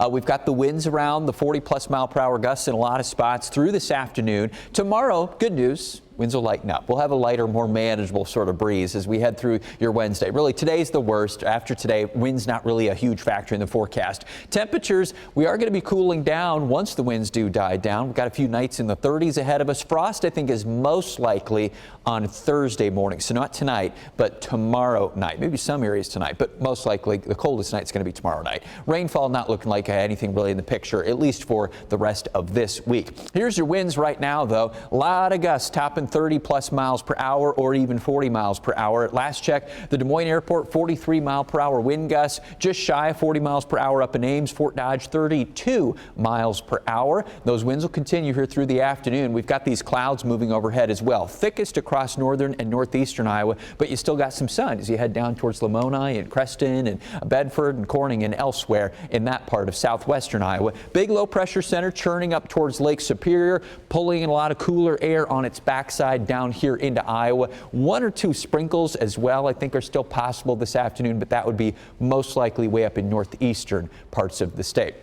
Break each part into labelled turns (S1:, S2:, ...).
S1: We've got the winds around the 40+ mile per hour gusts in a lot of spots through this afternoon. Tomorrow, good news. Winds will lighten up. We'll have a lighter, more manageable sort of breeze as we head through your Wednesday. Really, today's the worst. After today, wind's not really a huge factor in the forecast. Temperatures, we are going to be cooling down once the winds do die down. We've got a few nights in the 30s ahead of us. Frost, I think, is most likely on Thursday morning. So not tonight, but tomorrow night. Maybe some areas tonight, but most likely the coldest night's going to be tomorrow night. Rainfall not looking like anything really in the picture, at least for the rest of this week. Here's your winds right now, though. A lot of gusts topping 30+ miles per hour or even 40 miles per hour. At last check, the Des Moines Airport 43 mile per hour wind gusts, just shy of 40 miles per hour up in Ames. Fort Dodge 32 miles per hour. Those winds will continue here through the afternoon. We've got these clouds moving overhead as well. Thickest across northern and northeastern Iowa, but you still got some sun as you head down towards Lamoni and Creston and Bedford and Corning and elsewhere in that part of southwestern Iowa. Big low pressure center churning up towards Lake Superior, pulling in a lot of cooler air on its backside down here into Iowa. One or two sprinkles as well, I think, are still possible this afternoon, but that would be most likely way up in northeastern parts of the state.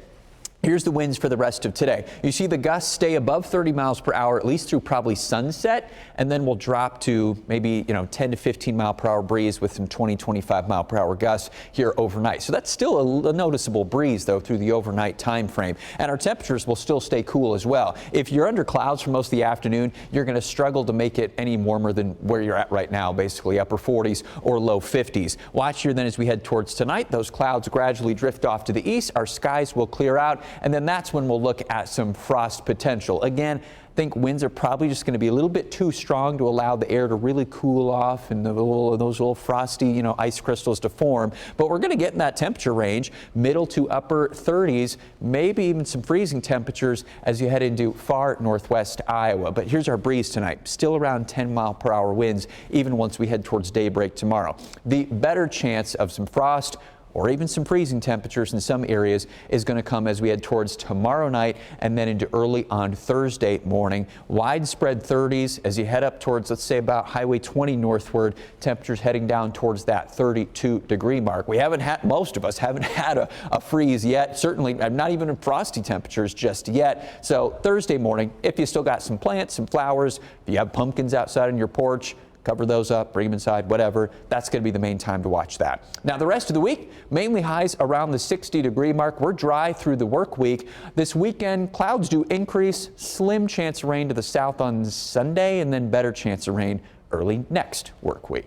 S1: Here's the winds for the rest of today. You see the gusts stay above 30 miles per hour, at least through probably sunset, and then we'll drop to maybe 10 to 15 mile per hour breeze with some 20-25 mile per hour gusts here overnight. So that's still a noticeable breeze, though, through the overnight time frame. And our temperatures will still stay cool as well. If you're under clouds for most of the afternoon, you're going to struggle to make it any warmer than where you're at right now, basically upper 40s or low 50s. Watch here then as we head towards tonight. Those clouds gradually drift off to the east. Our skies will clear out. And then that's when we'll look at some frost potential. Again, I think winds are probably just going to be a little bit too strong to allow the air to really cool off and those little frosty, ice crystals to form. But we're going to get in that temperature range, middle to upper 30s, maybe even some freezing temperatures as you head into far northwest Iowa. But here's our breeze tonight, still around 10 mile per hour winds, even once we head towards daybreak tomorrow. The better chance of some frost or even some freezing temperatures in some areas is going to come as we head towards tomorrow night and then into early on Thursday morning. Widespread 30s as you head up towards, let's say, about Highway 20 northward. Temperatures heading down towards that 32-degree mark. We haven't had, most of us haven't had a freeze yet. Certainly not even in frosty temperatures just yet. So Thursday morning, if you still got some plants, some flowers, if you have pumpkins outside on your porch, cover those up, bring them inside, whatever. That's going to be the main time to watch that. Now, the rest of the week, mainly highs around the 60-degree mark. We're dry through the work week. This weekend, clouds do increase. Slim chance of rain to the south on Sunday, and then better chance of rain early next work week.